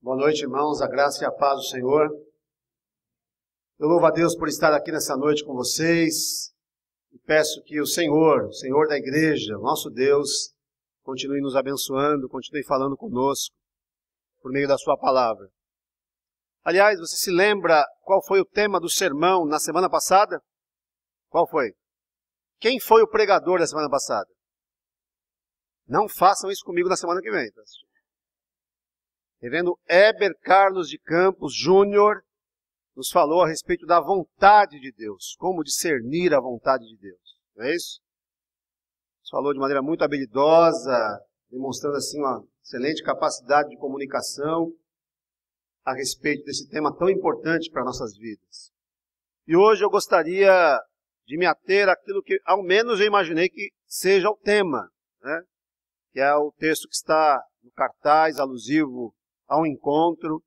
Boa noite, irmãos, a graça e a paz do Senhor. Eu louvo a Deus por estar aqui nessa noite com vocês e peço que o Senhor da igreja, nosso Deus, continue nos abençoando, continue falando conosco por meio da sua palavra. Aliás, você se lembra qual foi o tema do sermão na semana passada? Qual foi? Quem foi o pregador da semana passada? Não façam isso comigo na semana que vem, tá? Reverendo Heber Carlos de Campos Júnior nos falou a respeito da vontade de Deus, como discernir a vontade de Deus, não é isso? Nos falou de maneira muito habilidosa, demonstrando assim uma excelente capacidade de comunicação a respeito desse tema tão importante para nossas vidas. E hoje eu gostaria de me ater àquilo que ao menos eu imaginei que seja o tema, né? Que é o texto que está no cartaz alusivo ao encontro,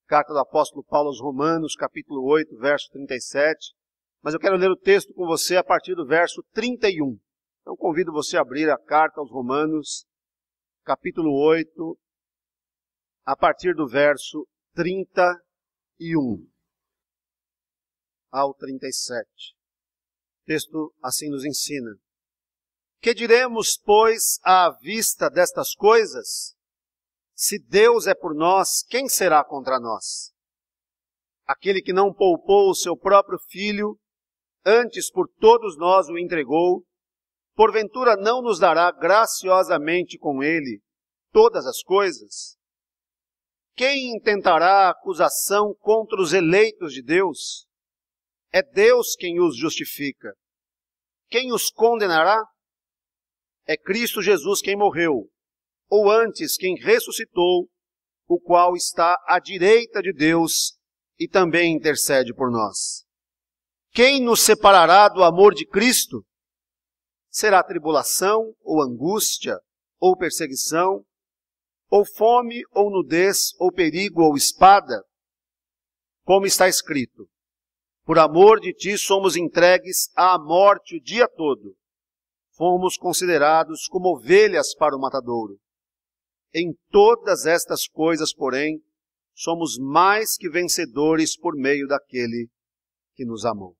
carta do apóstolo Paulo aos Romanos, capítulo 8, verso 37. Mas eu quero ler o texto com você a partir do verso 31. Então convido você a abrir a carta aos Romanos, capítulo 8, a partir do verso 31 ao 37. O texto assim nos ensina. Que diremos, pois, à vista destas coisas? Se Deus é por nós, quem será contra nós? Aquele que não poupou o seu próprio filho, antes por todos nós o entregou, porventura não nos dará graciosamente com ele todas as coisas? Quem intentará acusação contra os eleitos de Deus? É Deus quem os justifica. Quem os condenará? É Cristo Jesus quem morreu, ou antes quem ressuscitou, o qual está à direita de Deus e também intercede por nós. Quem nos separará do amor de Cristo? Será tribulação, ou angústia, ou perseguição, ou fome, ou nudez, ou perigo, ou espada? Como está escrito, por amor de ti somos entregues à morte o dia todo. Fomos considerados como ovelhas para o matadouro. Em todas estas coisas, porém, somos mais que vencedores por meio daquele que nos amou.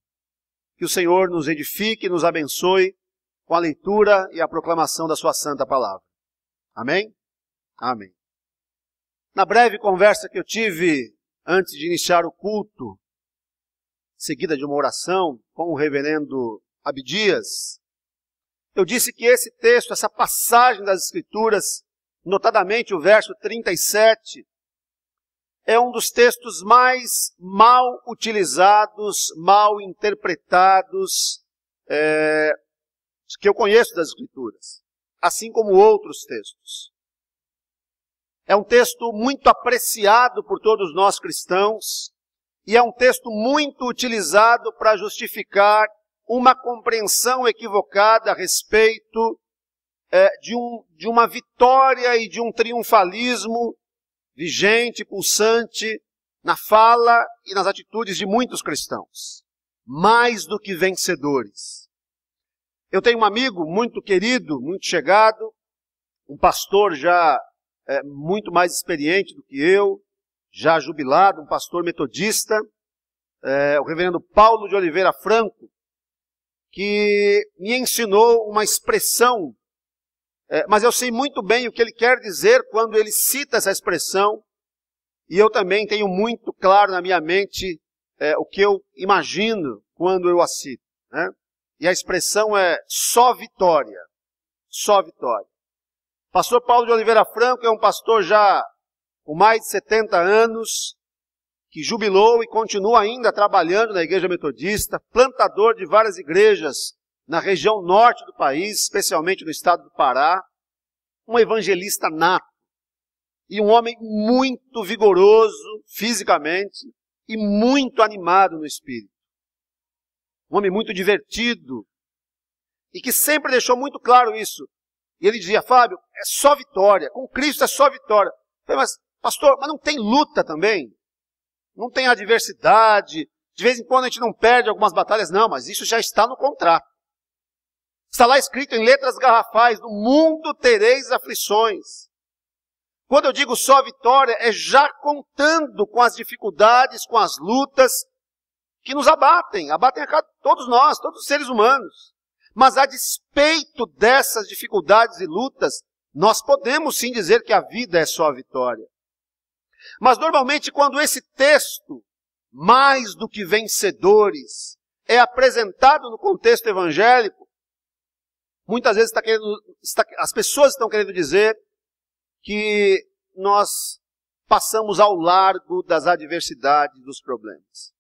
Que o Senhor nos edifique e nos abençoe com a leitura e a proclamação da sua santa palavra. Amém? Amém. Na breve conversa que eu tive antes de iniciar o culto, seguida de uma oração com o reverendo Abdias, eu disse que esse texto, essa passagem das Escrituras, notadamente o verso 37, é um dos textos mais mal utilizados, mal interpretados, que eu conheço das Escrituras, assim como outros textos. É um texto muito apreciado por todos nós cristãos, e é um texto muito utilizado para justificar uma compreensão equivocada a respeito de uma vitória e de um triunfalismo vigente, pulsante, na fala e nas atitudes de muitos cristãos. Mais do que vencedores. Eu tenho um amigo muito querido, muito chegado, um pastor já muito mais experiente do que eu, já jubilado, um pastor metodista, o reverendo Paulo de Oliveira Franco, que me ensinou uma expressão, mas eu sei muito bem o que ele quer dizer quando ele cita essa expressão, e eu também tenho muito claro na minha mente o que eu imagino quando eu a cito, né? E a expressão é só vitória, só vitória. Pastor Paulo de Oliveira Franco é um pastor já com mais de 70 anos, que jubilou e continua ainda trabalhando na Igreja Metodista, plantador de várias igrejas na região norte do país, especialmente no estado do Pará, um evangelista nato e um homem muito vigoroso fisicamente e muito animado no espírito. Um homem muito divertido e que sempre deixou muito claro isso. E ele dizia, Fábio, é só vitória, com Cristo é só vitória. Eu falei, mas pastor, mas não tem luta também? Não tem adversidade, de vez em quando a gente não perde algumas batalhas, não, mas isso já está no contrato. Está lá escrito em letras garrafais, no mundo tereis aflições. Quando eu digo só vitória, é já contando com as dificuldades, com as lutas que nos abatem a todos nós, todos os seres humanos. Mas a despeito dessas dificuldades e lutas, nós podemos sim dizer que a vida é só vitória. Mas normalmente quando esse texto, mais do que vencedores, é apresentado no contexto evangélico, muitas vezes as pessoas estão querendo dizer que nós passamos ao largo das adversidades, dos problemas.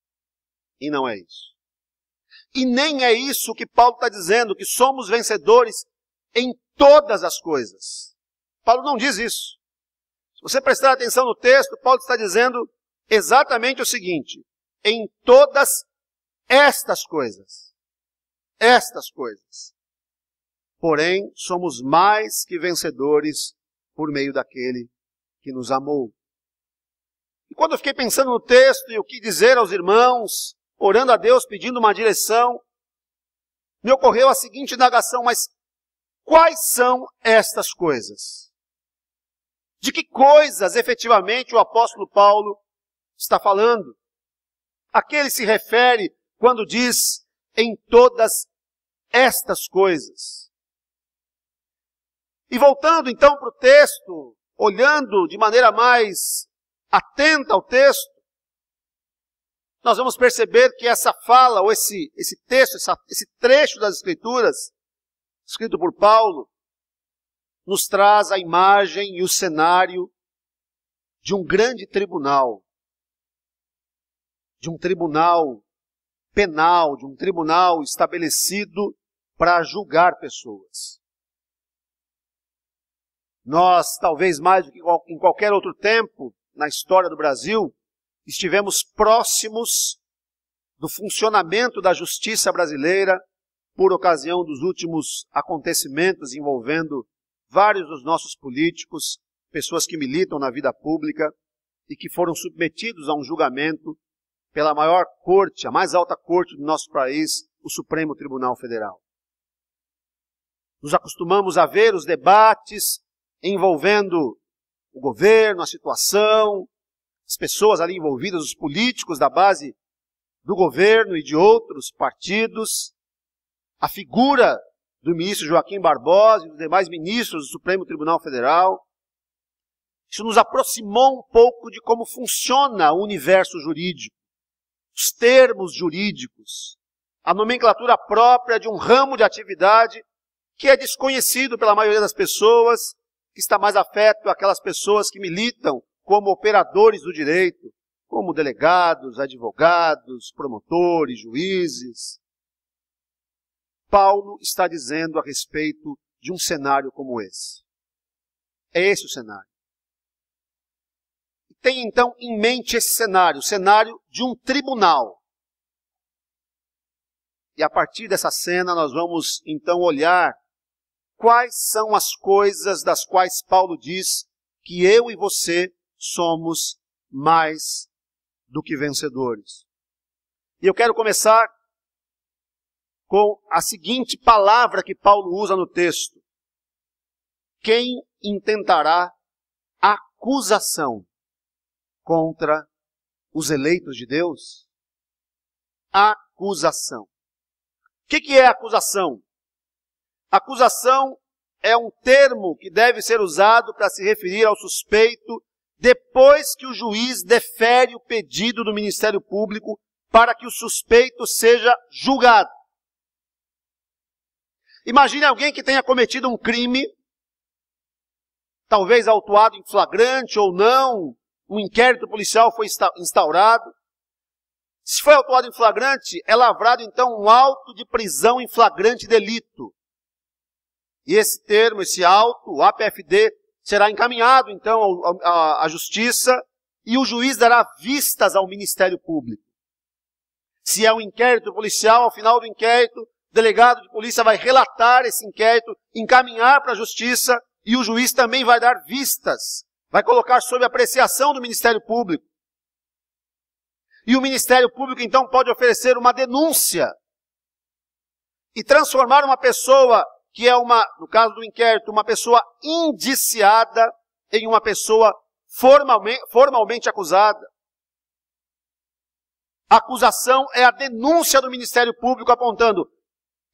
E não é isso. E nem é isso que Paulo está dizendo, que somos vencedores em todas as coisas. Paulo não diz isso. Se você prestar atenção no texto, Paulo está dizendo exatamente o seguinte: em todas estas coisas. Estas coisas. Porém, somos mais que vencedores por meio daquele que nos amou. E quando eu fiquei pensando no texto e o que dizer aos irmãos, orando a Deus, pedindo uma direção, me ocorreu a seguinte indagação: mas quais são estas coisas? De que coisas efetivamente o apóstolo Paulo está falando? A que ele se refere quando diz em todas estas coisas? E voltando então para o texto, olhando de maneira mais atenta ao texto, nós vamos perceber que essa fala, ou esse texto, esse trecho das Escrituras, escrito por Paulo, nos traz a imagem e o cenário de um grande tribunal. De um tribunal penal, de um tribunal estabelecido para julgar pessoas. Nós, talvez mais do que em qualquer outro tempo na história do Brasil, estivemos próximos do funcionamento da justiça brasileira por ocasião dos últimos acontecimentos envolvendo vários dos nossos políticos, pessoas que militam na vida pública e que foram submetidos a um julgamento pela maior corte, a mais alta corte do nosso país, o Supremo Tribunal Federal. Nos acostumamos a ver os debates envolvendo o governo, a situação, as pessoas ali envolvidas, os políticos da base do governo e de outros partidos, a figura do ministro Joaquim Barbosa e dos demais ministros do Supremo Tribunal Federal. Isso nos aproximou um pouco de como funciona o universo jurídico, os termos jurídicos, a nomenclatura própria de um ramo de atividade que é desconhecido pela maioria das pessoas, que está mais afeto àquelas pessoas que militam como operadores do direito, como delegados, advogados, promotores, juízes. Paulo está dizendo a respeito de um cenário como esse. É esse o cenário. Tenha então em mente esse cenário, o cenário de um tribunal. E a partir dessa cena nós vamos então olhar quais são as coisas das quais Paulo diz que eu e você somos mais do que vencedores. E eu quero começar com a seguinte palavra que Paulo usa no texto: quem intentará acusação contra os eleitos de Deus? Acusação. O que é acusação? Acusação é um termo que deve ser usado para se referir ao suspeito depois que o juiz defere o pedido do Ministério Público para que o suspeito seja julgado. Imagine alguém que tenha cometido um crime, talvez autuado em flagrante ou não, um inquérito policial foi instaurado. Se foi autuado em flagrante, é lavrado então um auto de prisão em flagrante delito. E esse termo, esse auto, o APFD, será encaminhado então à justiça e o juiz dará vistas ao Ministério Público. Se é um inquérito policial, ao final do inquérito, o delegado de polícia vai relatar esse inquérito, encaminhar para a justiça e o juiz também vai dar vistas, vai colocar sob apreciação do Ministério Público. E o Ministério Público então pode oferecer uma denúncia e transformar uma pessoa que é no caso do inquérito, uma pessoa indiciada em uma pessoa formalmente acusada. A acusação é a denúncia do Ministério Público apontando: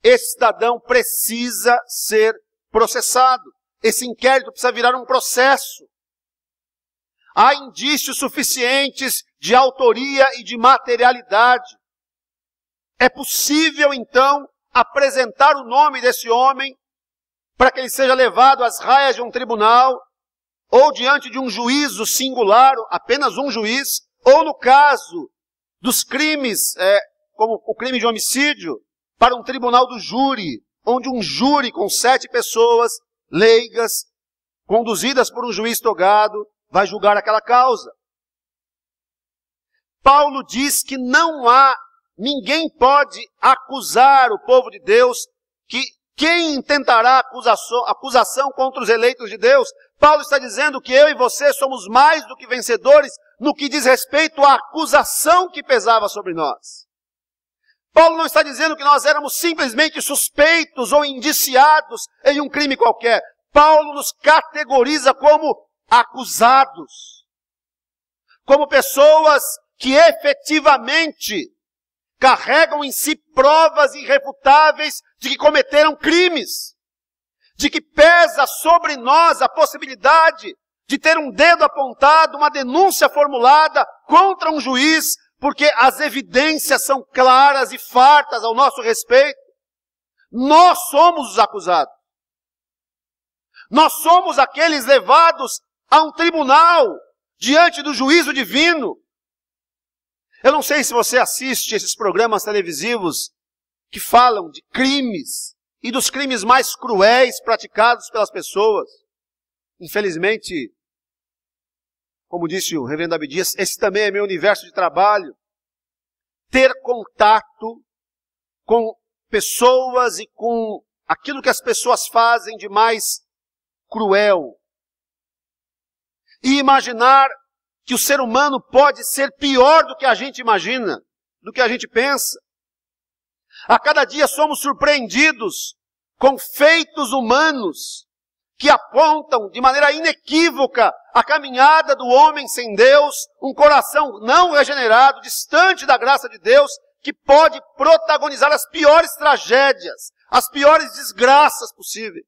esse cidadão precisa ser processado. Esse inquérito precisa virar um processo. Há indícios suficientes de autoria e de materialidade. É possível, então, apresentar o nome desse homem para que ele seja levado às raias de um tribunal, ou diante de um juízo singular, apenas um juiz, ou no caso dos crimes, como o crime de homicídio, para um tribunal do júri, onde um júri com 7 pessoas leigas, conduzidas por um juiz togado, vai julgar aquela causa. Paulo diz que ninguém pode acusar o povo de Deus, que quem intentará acusação contra os eleitos de Deus? Paulo está dizendo que eu e você somos mais do que vencedores no que diz respeito à acusação que pesava sobre nós. Paulo não está dizendo que nós éramos simplesmente suspeitos ou indiciados em um crime qualquer. Paulo nos categoriza como acusados, como pessoas que efetivamente carregam em si provas irrefutáveis de que cometeram crimes, de que pesa sobre nós a possibilidade de ter um dedo apontado, uma denúncia formulada contra um juiz, porque as evidências são claras e fartas ao nosso respeito. Nós somos os acusados. Nós somos aqueles levados a um tribunal, diante do juízo divino. Eu não sei se você assiste esses programas televisivos que falam de crimes e dos crimes mais cruéis praticados pelas pessoas. Infelizmente, como disse o reverendo Abdias, esse também é meu universo de trabalho. Ter contato com pessoas e com aquilo que as pessoas fazem de mais cruel. E imaginar que o ser humano pode ser pior do que a gente imagina, do que a gente pensa. A cada dia somos surpreendidos com feitos humanos que apontam de maneira inequívoca a caminhada do homem sem Deus, um coração não regenerado, distante da graça de Deus, que pode protagonizar as piores tragédias, as piores desgraças possíveis.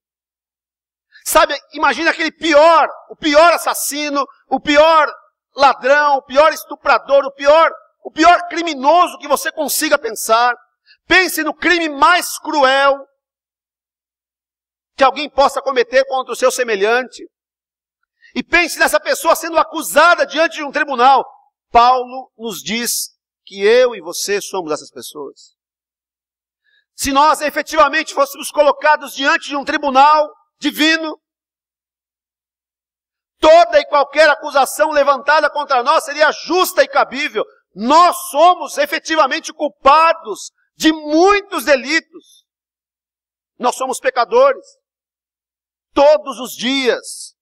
Sabe, imagina o pior assassino, o pior ladrão, o pior estuprador, o pior criminoso que você consiga pensar. Pense no crime mais cruel que alguém possa cometer contra o seu semelhante. E pense nessa pessoa sendo acusada diante de um tribunal. Paulo nos diz que eu e você somos essas pessoas. Se nós efetivamente fôssemos colocados diante de um tribunal divino, toda e qualquer acusação levantada contra nós seria justa e cabível. Nós somos efetivamente culpados de muitos delitos. Nós somos pecadores. Todos os dias,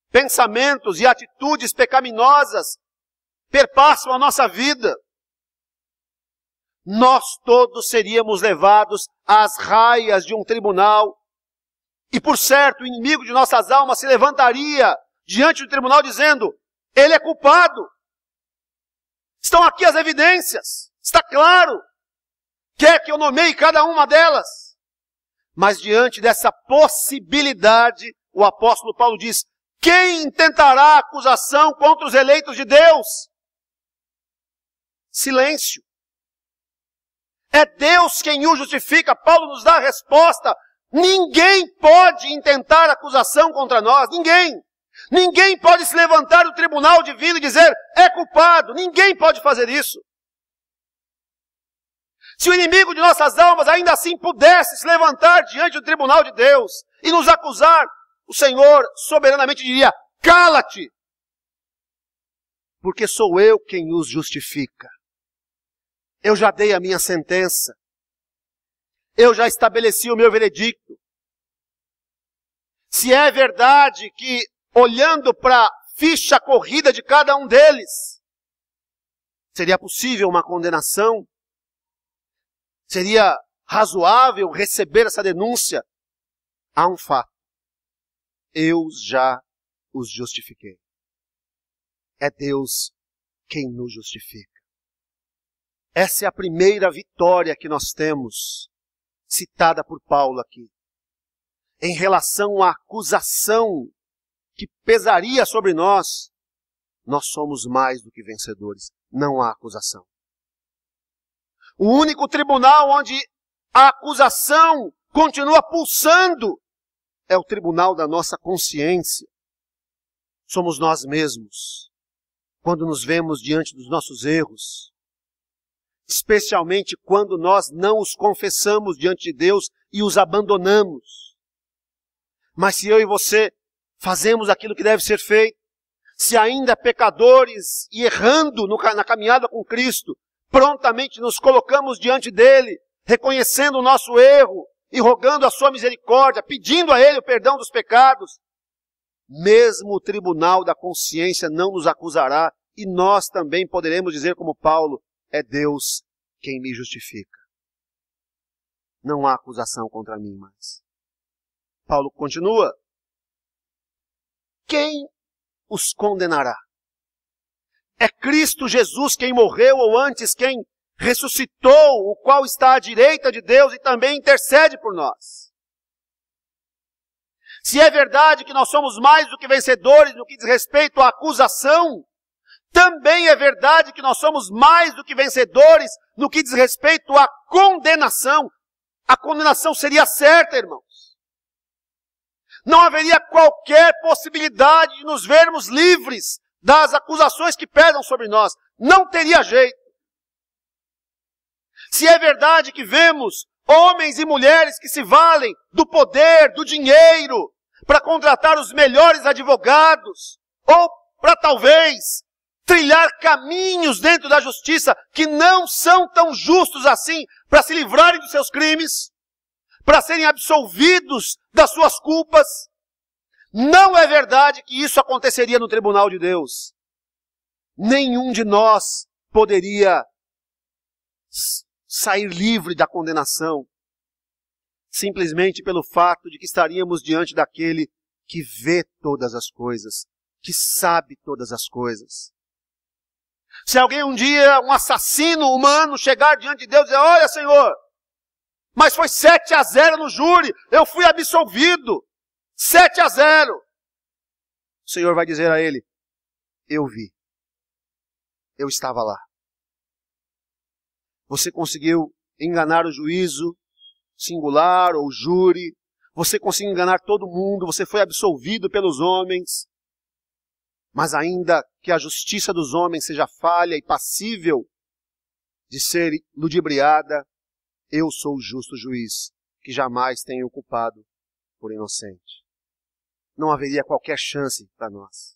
pensamentos e atitudes pecaminosas perpassam a nossa vida. Nós todos seríamos levados às raias de um tribunal. E por certo, o inimigo de nossas almas se levantaria diante do tribunal dizendo: ele é culpado. Estão aqui as evidências. Está claro. Quer que eu nomeie cada uma delas? Mas diante dessa possibilidade, o apóstolo Paulo diz: quem intentará acusação contra os eleitos de Deus? Silêncio. É Deus quem o justifica. Paulo nos dá a resposta. Ninguém pode intentar acusação contra nós. Ninguém. Ninguém pode se levantar do tribunal divino e dizer: é culpado. Ninguém pode fazer isso. Se o inimigo de nossas almas ainda assim pudesse se levantar diante do tribunal de Deus e nos acusar, o Senhor soberanamente diria: cala-te, porque sou eu quem os justifica. Eu já dei a minha sentença. Eu já estabeleci o meu veredicto. Se é verdade que, olhando para a ficha corrida de cada um deles, seria possível uma condenação, seria razoável receber essa denúncia, há um fato: eu já os justifiquei. É Deus quem nos justifica. Essa é a primeira vitória que nós temos, citada por Paulo aqui. Em relação à acusação que pesaria sobre nós, nós somos mais do que vencedores. Não há acusação. O único tribunal onde a acusação continua pulsando é o tribunal da nossa consciência. Somos nós mesmos, quando nos vemos diante dos nossos erros, especialmente quando nós não os confessamos diante de Deus e os abandonamos. Mas se eu e você fazemos aquilo que deve ser feito, se ainda pecadores e errando na caminhada com Cristo, prontamente nos colocamos diante dele, reconhecendo o nosso erro e rogando a sua misericórdia, pedindo a ele o perdão dos pecados, mesmo o tribunal da consciência não nos acusará e nós também poderemos dizer como Paulo, é Deus quem me justifica. Não há acusação contra mim mais. Paulo continua. Quem os condenará? É Cristo Jesus quem morreu, ou antes quem ressuscitou, o qual está à direita de Deus e também intercede por nós. Se é verdade que nós somos mais do que vencedores no que diz respeito à acusação, também é verdade que nós somos mais do que vencedores no que diz respeito à condenação. A condenação seria certa, irmãos. Não haveria qualquer possibilidade de nos vermos livres das acusações que pesam sobre nós. Não teria jeito. Se é verdade que vemos homens e mulheres que se valem do poder, do dinheiro, para contratar os melhores advogados, ou para talvez trilhar caminhos dentro da justiça que não são tão justos assim, para se livrarem dos seus crimes, para serem absolvidos das suas culpas, não é verdade que isso aconteceria no tribunal de Deus. Nenhum de nós poderia sair livre da condenação, simplesmente pelo fato de que estaríamos diante daquele que vê todas as coisas, que sabe todas as coisas. Se alguém um dia, um assassino humano, chegar diante de Deus e dizer, olha Senhor, mas foi 7-0 no júri, eu fui absolvido, 7-0. O Senhor vai dizer a ele, eu vi, eu estava lá. Você conseguiu enganar o juízo singular ou o júri, você conseguiu enganar todo mundo, você foi absolvido pelos homens, mas ainda que a justiça dos homens seja falha e passível de ser ludibriada, eu sou o justo juiz, que jamais tenho culpado por inocente. Não haveria qualquer chance para nós.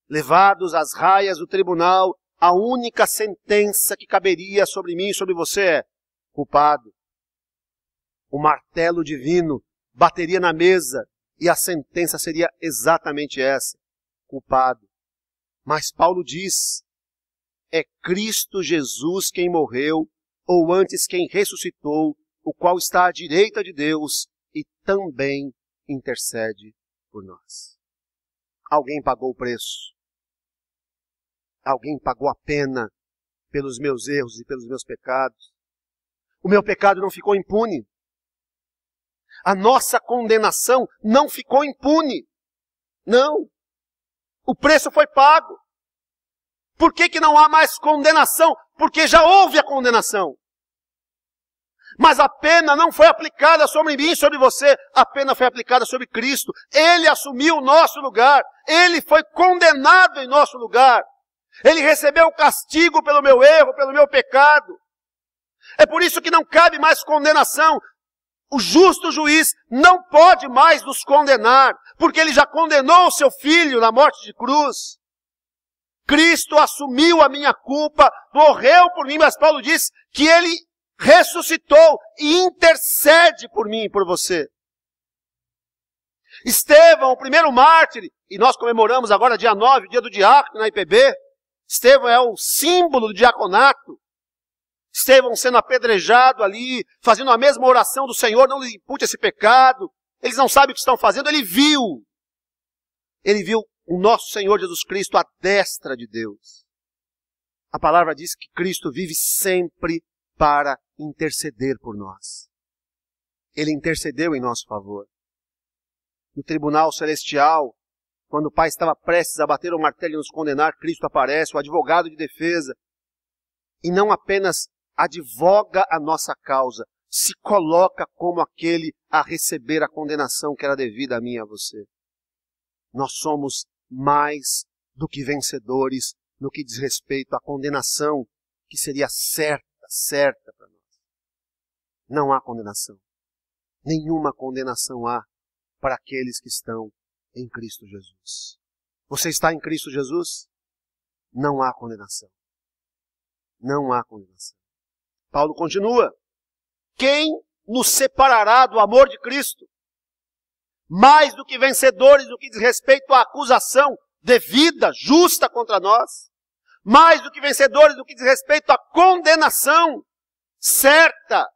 Levados às raias do tribunal, a única sentença que caberia sobre mim e sobre você é culpado. O martelo divino bateria na mesa e a sentença seria exatamente essa, culpado. Mas Paulo diz, é Cristo Jesus quem morreu, ou antes quem ressuscitou, o qual está à direita de Deus e também intercede por nós. Alguém pagou o preço. Alguém pagou a pena pelos meus erros e pelos meus pecados. O meu pecado não ficou impune. A nossa condenação não ficou impune. Não. O preço foi pago. Por que não há mais condenação? Porque já houve a condenação. Mas a pena não foi aplicada sobre mim e sobre você. A pena foi aplicada sobre Cristo. Ele assumiu o nosso lugar. Ele foi condenado em nosso lugar. Ele recebeu o castigo pelo meu erro, pelo meu pecado. É por isso que não cabe mais condenação. O justo juiz não pode mais nos condenar, porque ele já condenou o seu filho na morte de cruz. Cristo assumiu a minha culpa, morreu por mim, mas Paulo diz que ele ressuscitou e intercede por mim e por você. Estevão, o primeiro mártir, e nós comemoramos agora dia 9, dia do diácono na IPB. Estevão é o símbolo do diaconato. Estevão sendo apedrejado ali, fazendo a mesma oração do Senhor, não lhes impute esse pecado. Eles não sabem o que estão fazendo, ele viu. ele viu o nosso Senhor Jesus Cristo à destra de Deus. A palavra diz que Cristo vive sempre para interceder por nós. Ele intercedeu em nosso favor. No tribunal celestial, quando o Pai estava prestes a bater o martelo e nos condenar, Cristo aparece, o advogado de defesa, e não apenas advoga a nossa causa, se coloca como aquele a receber a condenação que era devida a mim e a você. Nós somos mais do que vencedores no que diz respeito à condenação que seria certa para nós. Não há condenação. Nenhuma condenação há para aqueles que estão em Cristo Jesus. Você está em Cristo Jesus? Não há condenação. Não há condenação. Paulo continua. Quem nos separará do amor de Cristo? Mais do que vencedores no que diz respeito à acusação devida, justa contra nós. Mais do que vencedores no que diz respeito à condenação certa,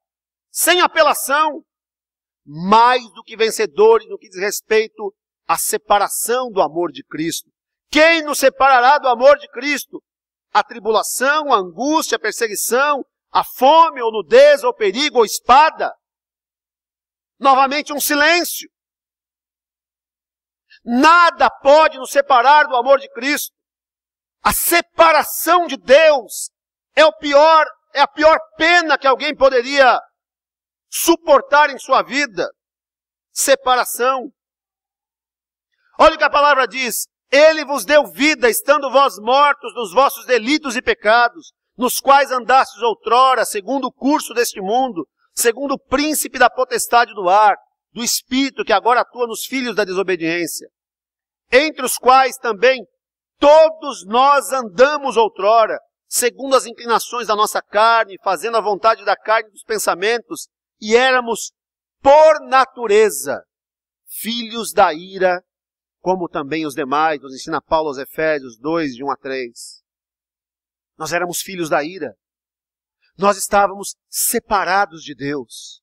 sem apelação. Mais do que vencedores no que diz respeito à separação do amor de Cristo. Quem nos separará do amor de Cristo? A tribulação, a angústia, a perseguição, a fome, ou nudez, ou perigo, ou espada. Novamente um silêncio. Nada pode nos separar do amor de Cristo. A separação de Deus é a pior pena que alguém poderia suportar em sua vida. Separação. Olha o que a palavra diz. Ele vos deu vida, estando vós mortos nos vossos delitos e pecados, nos quais andastes outrora, segundo o curso deste mundo, segundo o príncipe da potestade do ar, do espírito que agora atua nos filhos da desobediência, entre os quais também todos nós andamos outrora, segundo as inclinações da nossa carne, fazendo a vontade da carne e dos pensamentos, e éramos, por natureza, filhos da ira, como também os demais, nos ensina Paulo aos Efésios 2, de 1 a 3. Nós éramos filhos da ira. Nós estávamos separados de Deus.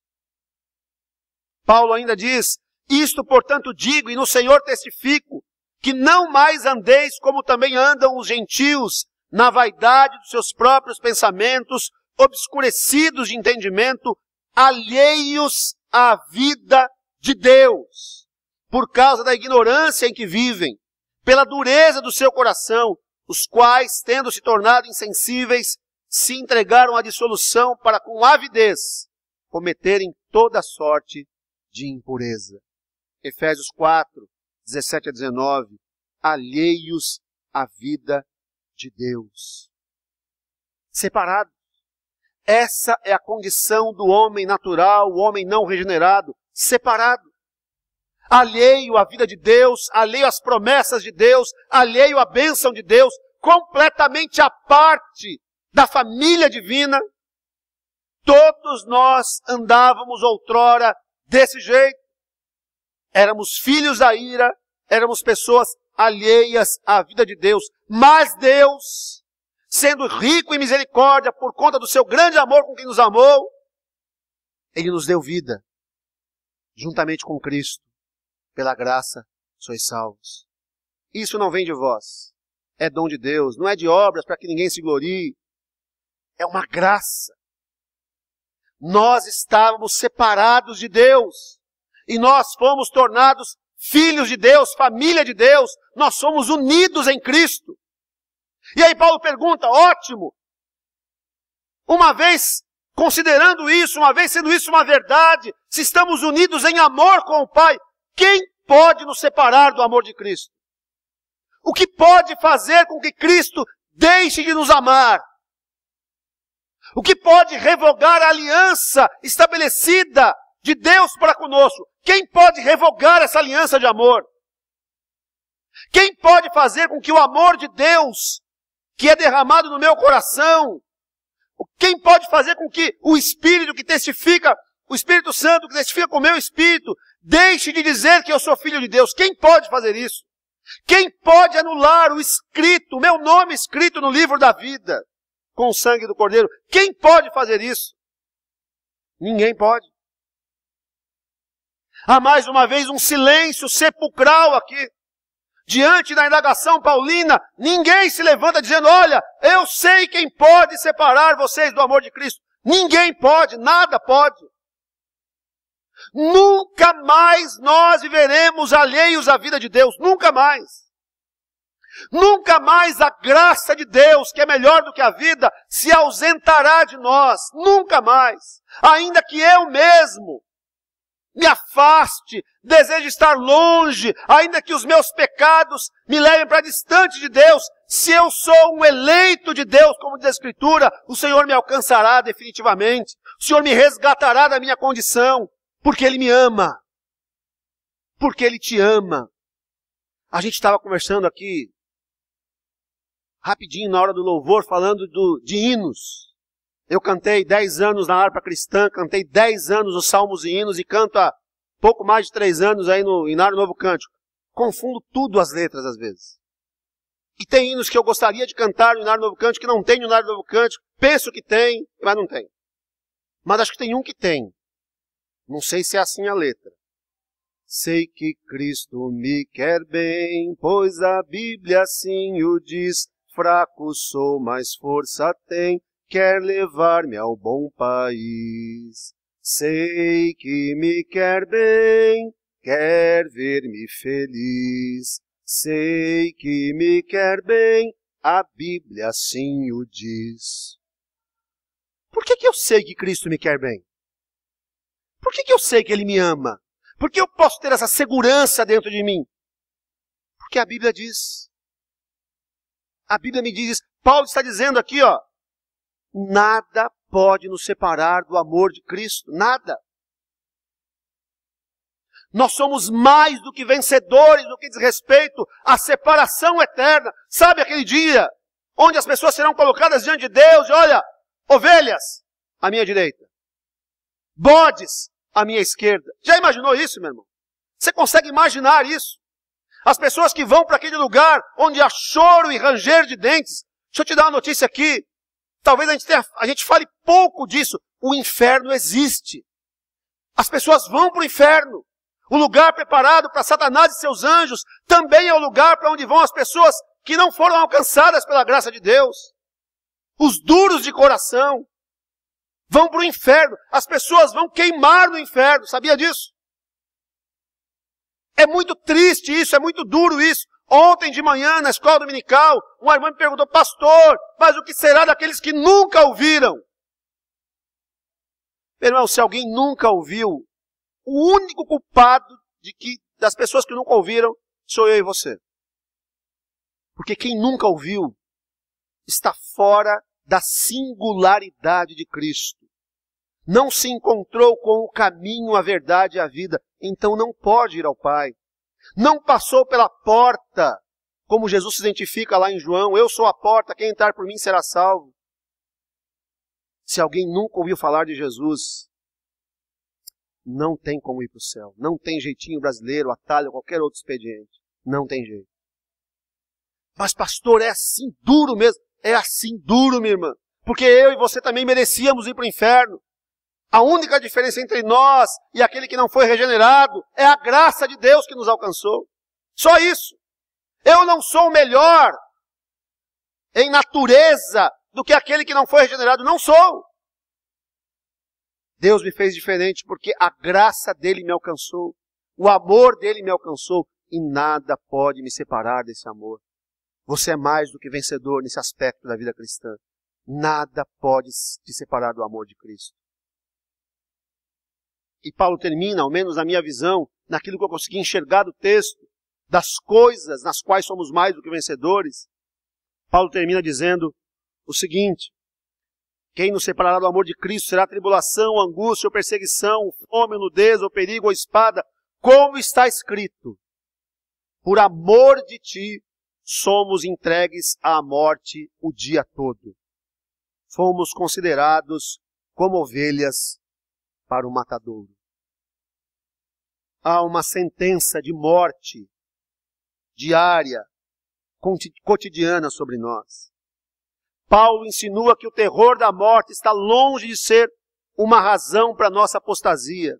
Paulo ainda diz, isto portanto digo, e no Senhor testifico, que não mais andeis como também andam os gentios, na vaidade dos seus próprios pensamentos, obscurecidos de entendimento, alheios à vida de Deus, por causa da ignorância em que vivem, pela dureza do seu coração, os quais, tendo se tornado insensíveis, se entregaram à dissolução para com avidez cometerem toda sorte de impureza. Efésios 4, 17 a 19, alheios à vida de Deus. Separados. Essa é a condição do homem natural, o homem não regenerado, separado. Alheio à vida de Deus, alheio às promessas de Deus, alheio à bênção de Deus, completamente à parte da família divina. Todos nós andávamos outrora desse jeito. Éramos filhos da ira, éramos pessoas alheias à vida de Deus. Mas Deus, sendo rico em misericórdia por conta do seu grande amor com quem nos amou, Ele nos deu vida, juntamente com Cristo. Pela graça sois salvos. Isso não vem de vós. É dom de Deus. Não é de obras para que ninguém se glorie. É uma graça. Nós estávamos separados de Deus. E nós fomos tornados filhos de Deus, família de Deus. Nós somos unidos em Cristo. E aí Paulo pergunta, ótimo. Uma vez considerando isso, uma vez sendo isso uma verdade, se estamos unidos em amor com o Pai, quem pode nos separar do amor de Cristo? O que pode fazer com que Cristo deixe de nos amar? O que pode revogar a aliança estabelecida de Deus para conosco? Quem pode revogar essa aliança de amor? Quem pode fazer com que o amor de Deus, que é derramado no meu coração, quem pode fazer com que o Espírito que testifica, o Espírito Santo que testifica com o meu Espírito, deixe de dizer que eu sou filho de Deus? Quem pode fazer isso? Quem pode anular o escrito, o meu nome escrito no livro da vida, com o sangue do Cordeiro? Quem pode fazer isso? Ninguém pode. Há mais uma vez um silêncio sepulcral aqui. Diante da indagação paulina, ninguém se levanta dizendo, olha, eu sei quem pode separar vocês do amor de Cristo. Ninguém pode, nada pode. Nunca mais nós viveremos alheios à vida de Deus, nunca mais. Nunca mais a graça de Deus, que é melhor do que a vida, se ausentará de nós, nunca mais. Ainda que eu mesmo me afaste, deseje estar longe, ainda que os meus pecados me levem para distante de Deus, se eu sou um eleito de Deus, como diz a Escritura, o Senhor me alcançará definitivamente, o Senhor me resgatará da minha condição, porque Ele me ama, porque Ele te ama. A gente estava conversando aqui, rapidinho na hora do louvor, falando de hinos. Eu cantei 10 anos na harpa cristã, cantei 10 anos os salmos e hinos e canto há pouco mais de 3 anos aí no Inário Novo Cântico. Confundo tudo as letras às vezes. E tem hinos que eu gostaria de cantar no Inário Novo Cântico, que não tem no Inário Novo Cântico. Penso que tem, mas não tem. Mas acho que tem um que tem. Não sei se é assim a letra. Sei que Cristo me quer bem, pois a Bíblia assim o diz. Fraco sou, mas força tem. Quer levar-me ao bom país. Sei que me quer bem, quer ver-me feliz. Sei que me quer bem, a Bíblia assim o diz. Por que eu sei que Cristo me quer bem? Por que eu sei que Ele me ama? Por que eu posso ter essa segurança dentro de mim? Porque a Bíblia diz. A Bíblia me diz, Paulo está dizendo aqui, ó, nada pode nos separar do amor de Cristo, nada. Nós somos mais do que vencedores no que diz respeito à separação eterna. Sabe aquele dia onde as pessoas serão colocadas diante de Deus e olha, ovelhas à minha direita, bodes à minha esquerda. Já imaginou isso, meu irmão? Você consegue imaginar isso? As pessoas que vão para aquele lugar onde há choro e ranger de dentes. Deixa eu te dar uma notícia aqui. Talvez a gente fale pouco disso. O inferno existe. As pessoas vão para o inferno. O lugar preparado para Satanás e seus anjos também é o lugar para onde vão as pessoas que não foram alcançadas pela graça de Deus. Os duros de coração vão para o inferno. As pessoas vão queimar no inferno. Sabia disso? É muito triste isso, é muito duro isso. Ontem de manhã, na escola dominical, uma irmã me perguntou, pastor, mas o que será daqueles que nunca ouviram? Meu irmão, se alguém nunca ouviu, o único culpado das pessoas que nunca ouviram sou eu e você. Porque quem nunca ouviu está fora da singularidade de Cristo. Não se encontrou com o caminho, a verdade e a vida, então não pode ir ao Pai. Não passou pela porta, como Jesus se identifica lá em João, eu sou a porta, quem entrar por mim será salvo. Se alguém nunca ouviu falar de Jesus, não tem como ir para o céu. Não tem jeitinho brasileiro, atalho, qualquer outro expediente. Não tem jeito. Mas pastor, é assim duro mesmo? É assim duro, minha irmã. Porque eu e você também merecíamos ir para o inferno. A única diferença entre nós e aquele que não foi regenerado é a graça de Deus que nos alcançou. Só isso. Eu não sou melhor em natureza do que aquele que não foi regenerado. Não sou. Deus me fez diferente porque a graça dele me alcançou. O amor dele me alcançou. E nada pode me separar desse amor. Você é mais do que vencedor nesse aspecto da vida cristã. Nada pode te separar do amor de Cristo. E Paulo termina, ao menos na minha visão, naquilo que eu consegui enxergar do texto, das coisas nas quais somos mais do que vencedores. Paulo termina dizendo o seguinte: quem nos separará do amor de Cristo será tribulação, angústia ou perseguição, fome, nudez ou perigo ou espada, como está escrito. Por amor de ti, somos entregues à morte o dia todo. Fomos considerados como ovelhas para o matadouro. Há uma sentença de morte diária, cotidiana sobre nós. Paulo insinua que o terror da morte está longe de ser uma razão para a nossa apostasia,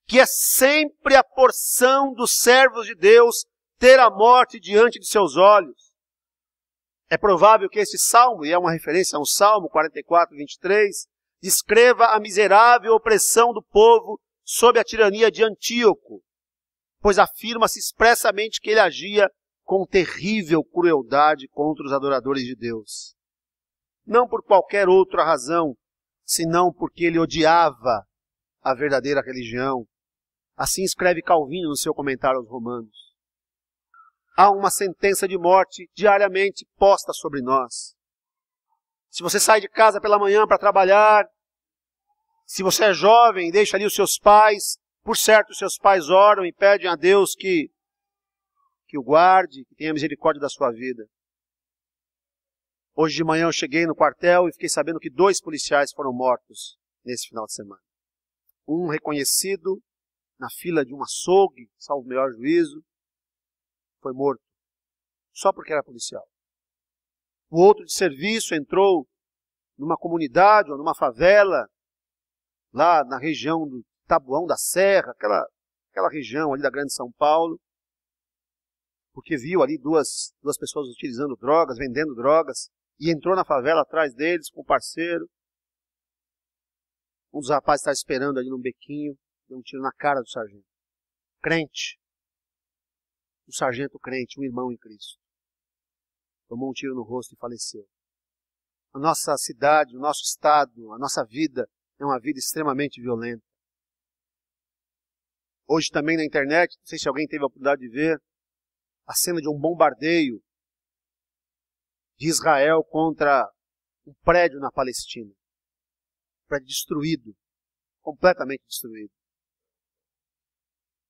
que é sempre a porção dos servos de Deus ter a morte diante de seus olhos. É provável que esse salmo, e é uma referência a um salmo 44, 23, descreva a miserável opressão do povo sob a tirania de Antíoco, pois afirma-se expressamente que ele agia com terrível crueldade contra os adoradores de Deus. Não por qualquer outra razão, senão porque ele odiava a verdadeira religião. Assim escreve Calvino no seu comentário aos Romanos. Há uma sentença de morte diariamente posta sobre nós. Se você sai de casa pela manhã para trabalhar, se você é jovem, deixa ali os seus pais, por certo os seus pais oram e pedem a Deus que o guarde, que tenha misericórdia da sua vida. Hoje de manhã eu cheguei no quartel e fiquei sabendo que 2 policiais foram mortos nesse final de semana. Um reconhecido na fila de um açougue, salvo o melhor juízo, foi morto, só porque era policial. O outro de serviço entrou numa comunidade ou numa favela, lá na região do Taboão da Serra, aquela região ali da Grande São Paulo, porque viu ali duas pessoas utilizando drogas, vendendo drogas, e entrou na favela atrás deles com o parceiro. Um dos rapazes estava esperando ali num bequinho, deu um tiro na cara do sargento. Crente. O sargento crente, um irmão em Cristo. Tomou um tiro no rosto e faleceu. A nossa cidade, o nosso estado, a nossa vida é uma vida extremamente violenta. Hoje também na internet, não sei se alguém teve a oportunidade de ver, a cena de um bombardeio de Israel contra um prédio na Palestina. Um prédio destruído, completamente destruído.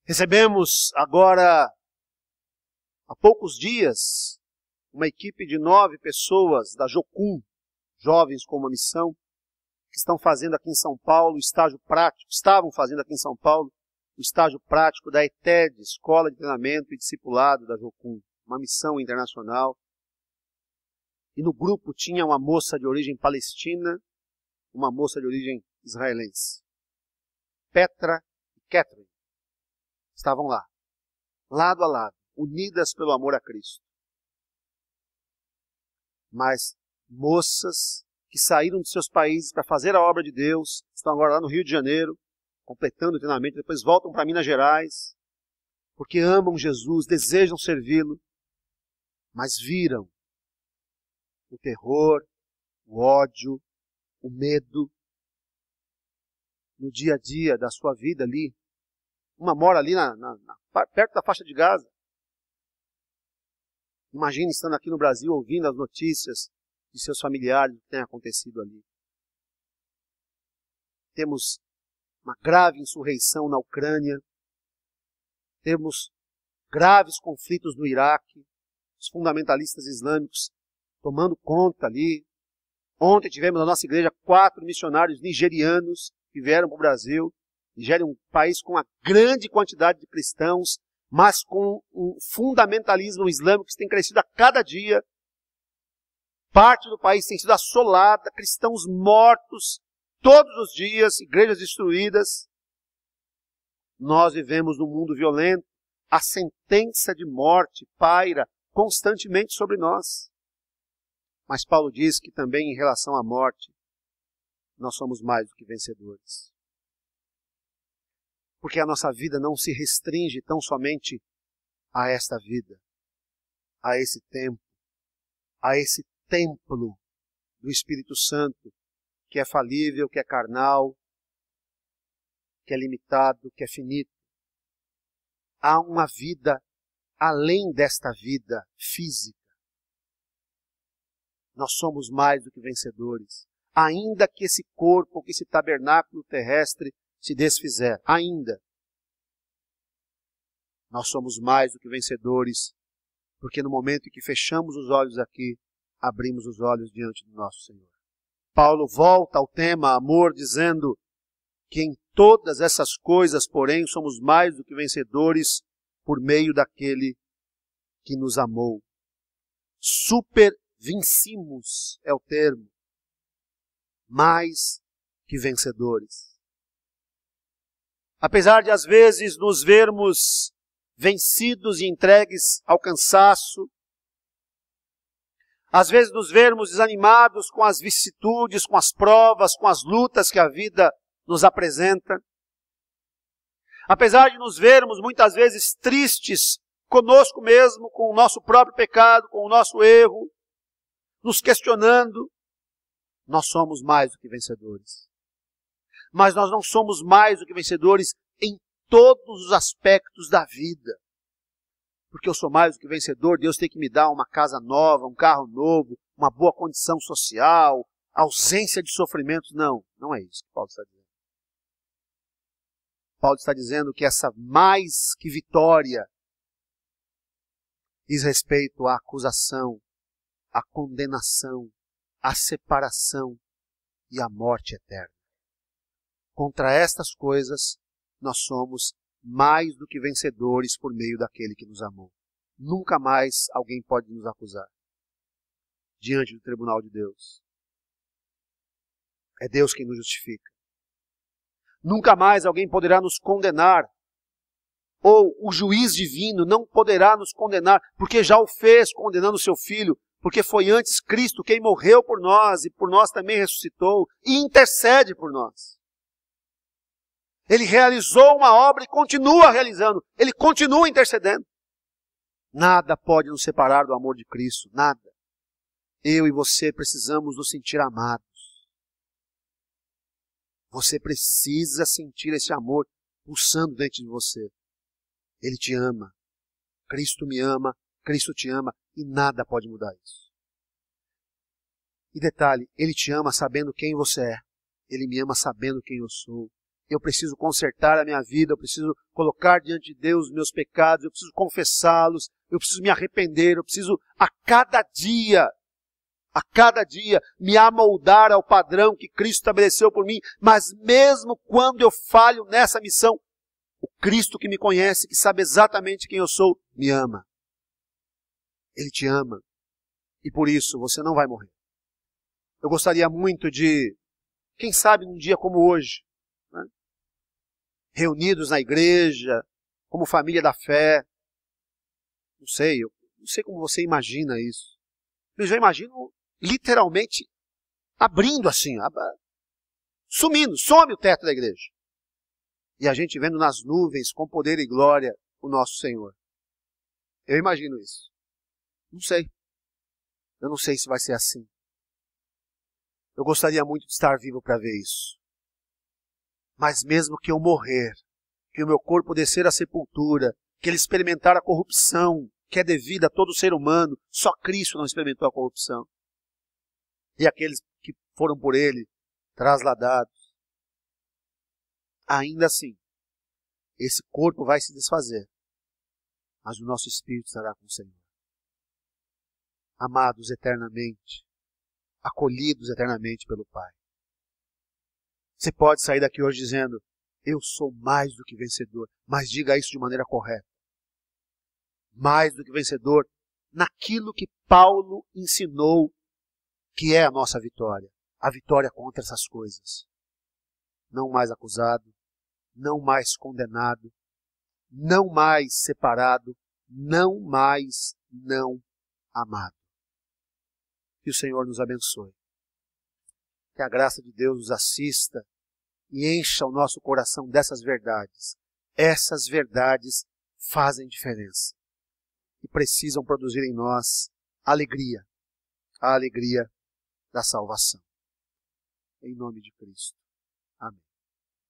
Recebemos agora, há poucos dias, uma equipe de 9 pessoas da Jocum, jovens com uma missão, que estão fazendo aqui em São Paulo o estágio prático, estavam fazendo aqui em São Paulo o estágio prático da ETED, Escola de Treinamento e Discipulado da Jocum, uma missão internacional. E no grupo tinha uma moça de origem palestina, uma moça de origem israelense. Petra e Catherine estavam lá, lado a lado, unidas pelo amor a Cristo. Mas moças que saíram de seus países para fazer a obra de Deus, estão agora lá no Rio de Janeiro, completando o treinamento, depois voltam para Minas Gerais, porque amam Jesus, desejam servi-lo, mas viram o terror, o ódio, o medo no dia a dia da sua vida ali. Uma mora ali perto da faixa de Gaza. Imagine estando aqui no Brasil ouvindo as notícias de seus familiares, do que tem acontecido ali. Temos uma grave insurreição na Ucrânia. Temos graves conflitos no Iraque. Os fundamentalistas islâmicos tomando conta ali. Ontem tivemos na nossa igreja 4 missionários nigerianos que vieram para o Brasil. Nigéria é um país com uma grande quantidade de cristãos, mas com um fundamentalismo islâmico que tem crescido a cada dia. Parte do país tem sido assolada, cristãos mortos todos os dias, igrejas destruídas. Nós vivemos num mundo violento. A sentença de morte paira constantemente sobre nós. Mas Paulo diz que também em relação à morte, nós somos mais do que vencedores. Porque a nossa vida não se restringe tão somente a esta vida, a esse tempo, a esse templo do Espírito Santo, que é falível, que é carnal, que é limitado, que é finito. Há uma vida além desta vida física. Nós somos mais do que vencedores. Ainda que esse corpo, que esse tabernáculo terrestre se desfizer, ainda. Nós somos mais do que vencedores, porque no momento em que fechamos os olhos aqui, abrimos os olhos diante do nosso Senhor. Paulo volta ao tema amor, dizendo que em todas essas coisas, porém, somos mais do que vencedores por meio daquele que nos amou. Supervencimos é o termo. Mais que vencedores. Apesar de às vezes nos vermos vencidos e entregues ao cansaço. Às vezes nos vermos desanimados com as vicissitudes, com as provas, com as lutas que a vida nos apresenta. Apesar de nos vermos muitas vezes tristes conosco mesmo, com o nosso próprio pecado, com o nosso erro, nos questionando, nós somos mais do que vencedores. Mas nós não somos mais do que vencedores em todos os aspectos da vida. Porque eu sou mais do que vencedor, Deus tem que me dar uma casa nova, um carro novo, uma boa condição social, ausência de sofrimentos. Não, não é isso que Paulo está dizendo. Paulo está dizendo que essa mais que vitória diz respeito à acusação, à condenação, à separação e à morte eterna. Contra estas coisas, nós somos mais do que vencedores por meio daquele que nos amou. Nunca mais alguém pode nos acusar diante do tribunal de Deus. É Deus quem nos justifica. Nunca mais alguém poderá nos condenar, ou o juiz divino não poderá nos condenar, porque já o fez condenando o seu Filho, porque foi antes Cristo quem morreu por nós e por nós também ressuscitou e intercede por nós. Ele realizou uma obra e continua realizando. Ele continua intercedendo. Nada pode nos separar do amor de Cristo. Nada. Eu e você precisamos nos sentir amados. Você precisa sentir esse amor pulsando dentro de você. Ele te ama. Cristo me ama. Cristo te ama. E nada pode mudar isso. E detalhe, Ele te ama sabendo quem você é. Ele me ama sabendo quem eu sou. Eu preciso consertar a minha vida, eu preciso colocar diante de Deus os meus pecados, eu preciso confessá-los, eu preciso me arrepender, eu preciso a cada dia, me amoldar ao padrão que Cristo estabeleceu por mim. Mas mesmo quando eu falho nessa missão, o Cristo que me conhece, que sabe exatamente quem eu sou, me ama. Ele te ama. E por isso você não vai morrer. Eu gostaria muito de, quem sabe num dia como hoje, reunidos na igreja, como família da fé. Não sei, eu não sei como você imagina isso. Eu já imagino literalmente abrindo assim, sumindo, some o teto da igreja. E a gente vendo nas nuvens, com poder e glória, o nosso Senhor. Eu imagino isso. Não sei. Eu não sei se vai ser assim. Eu gostaria muito de estar vivo para ver isso. Mas mesmo que eu morrer, que o meu corpo descer à sepultura, que ele experimentar a corrupção que é devida a todo ser humano, só Cristo não experimentou a corrupção. E aqueles que foram por ele trasladados. Ainda assim, esse corpo vai se desfazer, mas o nosso espírito estará com o Senhor. Amados eternamente, acolhidos eternamente pelo Pai. Você pode sair daqui hoje dizendo, eu sou mais do que vencedor, mas diga isso de maneira correta. Mais do que vencedor naquilo que Paulo ensinou que é a nossa vitória. A vitória contra essas coisas. Não mais acusado, não mais condenado, não mais separado, não mais não amado. Que o Senhor nos abençoe. Que a graça de Deus nos assista e encha o nosso coração dessas verdades. Essas verdades fazem diferença e precisam produzir em nós alegria, a alegria da salvação. Em nome de Cristo. Amém.